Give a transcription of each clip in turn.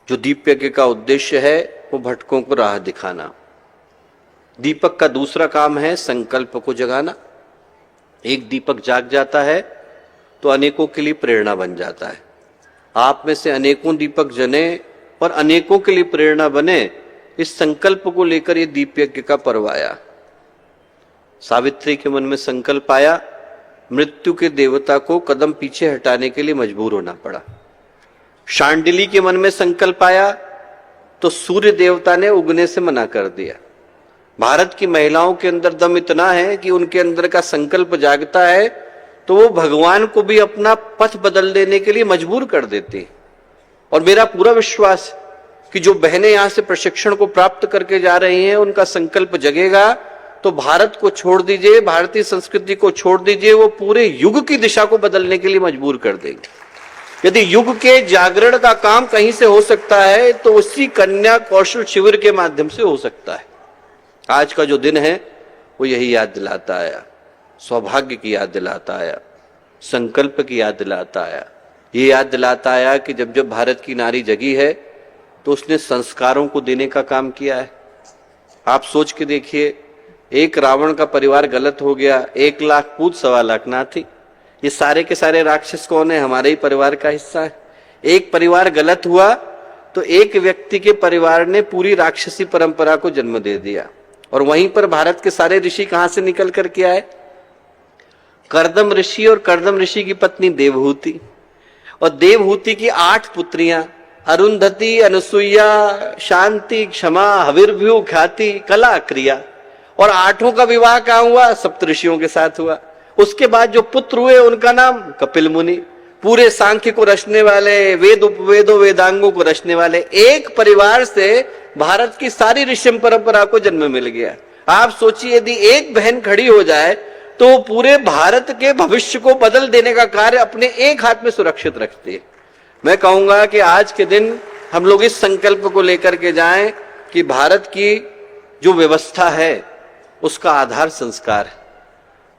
जो दीप यज्ञ का उद्देश्य है वो भटकों को राह दिखाना। दीपक का दूसरा काम है संकल्प को जगाना। एक दीपक जाग जाता है तो अनेकों के लिए प्रेरणा बन जाता है। आप में से अनेकों दीपक जने और अनेकों के लिए प्रेरणा बने, इस संकल्प को लेकर ये दीप यज्ञ का पर्व आया। सावित्री के मन में संकल्प आया, मृत्यु के देवता को कदम पीछे हटाने के लिए मजबूर होना पड़ा। शांडिली के मन में संकल्प आया तो सूर्य देवता ने उगने से मना कर दिया। भारत की महिलाओं के अंदर दम इतना है कि उनके अंदर का संकल्प जागता है तो वो भगवान को भी अपना पथ बदल देने के लिए मजबूर कर देती। और मेरा पूरा विश्वास कि जो बहनें यहां से प्रशिक्षण को प्राप्त करके जा रही हैं, उनका संकल्प जगेगा तो भारत को छोड़ दीजिए, भारतीय संस्कृति को छोड़ दीजिए, वो पूरे युग की दिशा को बदलने के लिए मजबूर कर देंगे। यदि युग के जागरण का काम कहीं से हो सकता है तो उसी कन्या कौशल शिविर के माध्यम से हो सकता है। आज का जो दिन है वो यही याद दिलाता आया, सौभाग्य की याद दिलाता आया, संकल्प की याद दिलाता आया। ये याद दिलाता आया कि जब जब भारत की नारी जगी है तो उसने संस्कारों को देने का काम किया है। आप सोच के देखिए, एक रावण का परिवार गलत हो गया, 1 लाख पूत 1.25 लाख नाथी। ये सारे के सारे राक्षस कौन है? हमारे ही परिवार का हिस्सा है। एक परिवार गलत हुआ तो एक व्यक्ति के परिवार ने पूरी राक्षसी परंपरा को जन्म दे दिया। और वहीं पर भारत के सारे ऋषि कहां से निकल करके आए? कर्दम ऋषि और कर्दम ऋषि की पत्नी देवहूति, और देवहूति की 8 पुत्रियां, अरुंधति, अनुसुईया, शांति, क्षमा, हविर्भ्यू, ख्याति, कला, क्रिया। और 8 का विवाह कहां हुआ? सप्तऋषियों के साथ हुआ। उसके बाद जो पुत्र हुए उनका नाम कपिल मुनि, पूरे सांख्य को रचने वाले, वेद उपवेदों वेदांगों को रचने वाले। एक परिवार से भारत की सारी ऋषि परंपरा को जन्म मिल गया। आप सोचिए, यदि एक बहन खड़ी हो जाए तो पूरे भारत के भविष्य को बदल देने का कार्य अपने एक हाथ में सुरक्षित रखती है। मैं कहूंगा कि आज के दिन हम लोग इस संकल्प को लेकर के जाएं कि भारत की जो व्यवस्था है उसका आधार संस्कार है।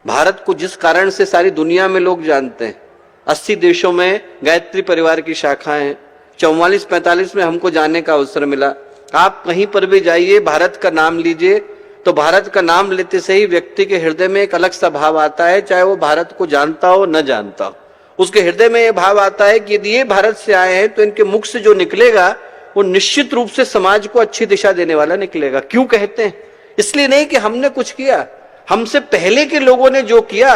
भारत को जिस कारण से सारी दुनिया में लोग जानते हैं, 80 देशों में गायत्री परिवार की शाखाएं हैं, 44-45 में हमको जाने का अवसर मिला। आप कहीं पर भी जाइए, भारत का नाम लीजिए तो भारत का नाम लेते से ही व्यक्ति के हृदय में एक अलग सा भाव आता है, चाहे वो भारत को जानता हो न जानता हो। उसके हृदय में यह भाव आता है कि यदि ये भारत से आए हैं तो इनके मुख से जो निकलेगा वो निश्चित रूप से समाज को अच्छी दिशा देने वाला निकलेगा। क्यों कहते हैं? इसलिए नहीं कि हमने कुछ किया, हमसे पहले के लोगों ने जो किया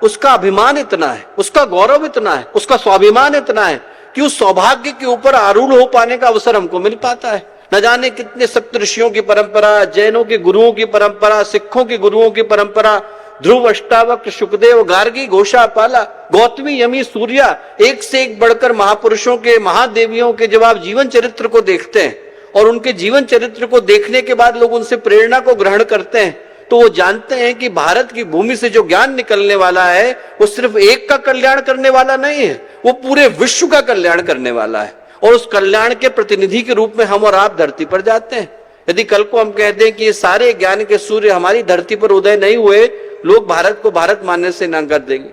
उसका अभिमान इतना है, उसका गौरव इतना है, उसका स्वाभिमान इतना है कि उस सौभाग्य के ऊपर आरूढ़ हो पाने का अवसर हमको मिल पाता है। न जाने कितने सप्तऋषियों की परंपरा, जैनों के गुरुओं की परंपरा, सिखों के गुरुओं की परंपरा, ध्रुव, अष्टावक्र, शुकदेव, गार्गी, घोषा, पाला, गौतमी, यमी, सूर्या, एक से एक बढ़कर महापुरुषों के, महादेवियों के जब आप जीवन चरित्र को देखते हैं और उनके जीवन चरित्र को देखने के बाद लोग उनसे प्रेरणा को ग्रहण करते हैं तो वो जानते हैं कि भारत की भूमि से जो ज्ञान निकलने वाला है वो सिर्फ एक का कल्याण करने वाला नहीं है, वो पूरे विश्व का कल्याण करने वाला है। और उस कल्याण के प्रतिनिधि के रूप में हम और आप धरती पर जाते हैं। यदि कल को हम कहते हैं कि ये सारे ज्ञान के सूर्य हमारी धरती पर उदय नहीं हुए, लोग भारत को भारत मानने से ना कर देंगे।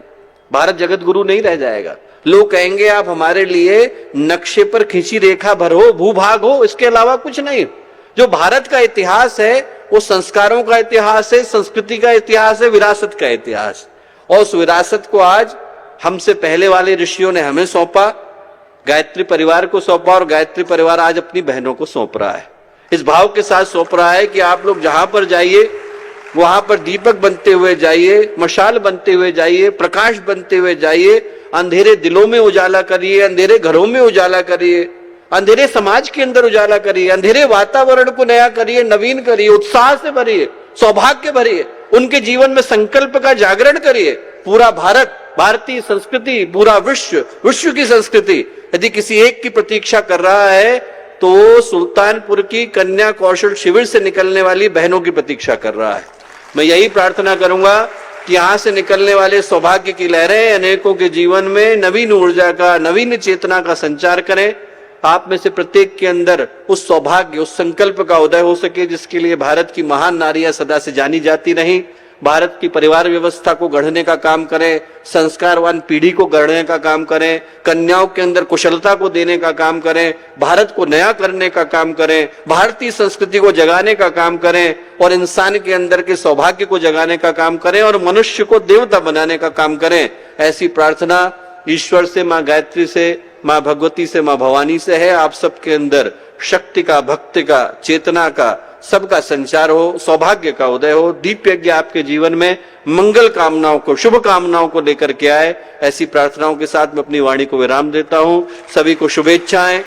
भारत जगत गुरु नहीं रह जाएगा। लोग कहेंगे आप हमारे लिए नक्शे पर खींची रेखा भर हो, भूभाग हो, इसके अलावा कुछ नहीं। जो भारत का इतिहास है वो संस्कारों का इतिहास है, संस्कृति का इतिहास है, विरासत का इतिहास। और उस विरासत को आज हमसे पहले वाले ऋषियों ने हमें सौंपा, गायत्री परिवार को सौंपा, और गायत्री परिवार आज अपनी बहनों को सौंप रहा है। इस भाव के साथ सौंप रहा है कि आप लोग जहां पर जाइए वहां पर दीपक बनते हुए जाइए, मशाल बनते हुए जाइए, प्रकाश बनते हुए जाइए, अंधेरे दिलों में उजाला करिए, अंधेरे घरों में उजाला करिए, अंधेरे समाज के अंदर उजाला करिए, अंधेरे वातावरण को नया करिए, नवीन करिए, उत्साह से भरिए, सौभाग्य भरिए, उनके जीवन में संकल्प का जागरण करिए। पूरा भारत, भारतीय संस्कृति, पूरा विश्व, विश्व की संस्कृति यदि किसी एक की प्रतीक्षा कर रहा है तो सुल्तानपुर की कन्या कौशल शिविर से निकलने वाली बहनों की प्रतीक्षा कर रहा है। मैं यही प्रार्थना करूंगा कि यहां से निकलने वाले सौभाग्य की लहरें अनेकों के जीवन में नवीन ऊर्जा का, नवीन चेतना का संचार करें। आप में से प्रत्येक के अंदर उस सौभाग्य, उस संकल्प का उदय हो सके जिसके लिए भारत की महान नारियां सदा से जानी जाती रहीं। भारत की परिवार व्यवस्था को गढ़ने का काम करें, संस्कारवान पीढ़ी को गढ़ने का काम करें, कन्याओं के अंदर कुशलता को देने का काम करें, भारत को नया करने का काम करें, भारतीय संस्कृति को जगाने का काम करें और इंसान के अंदर के सौभाग्य को जगाने का काम करें और मनुष्य को देवता बनाने का काम करें। ऐसी प्रार्थना ईश्वर से, मां गायत्री से, मां भगवती से, मां भवानी से है। आप सबके अंदर शक्ति का, भक्ति का, चेतना का, सबका संचार हो, सौभाग्य का उदय हो, दीप यज्ञ आपके जीवन में मंगल कामनाओं को, शुभ कामनाओं को लेकर के आए। ऐसी प्रार्थनाओं के साथ मैं अपनी वाणी को विराम देता हूं। सभी को शुभेच्छाएं।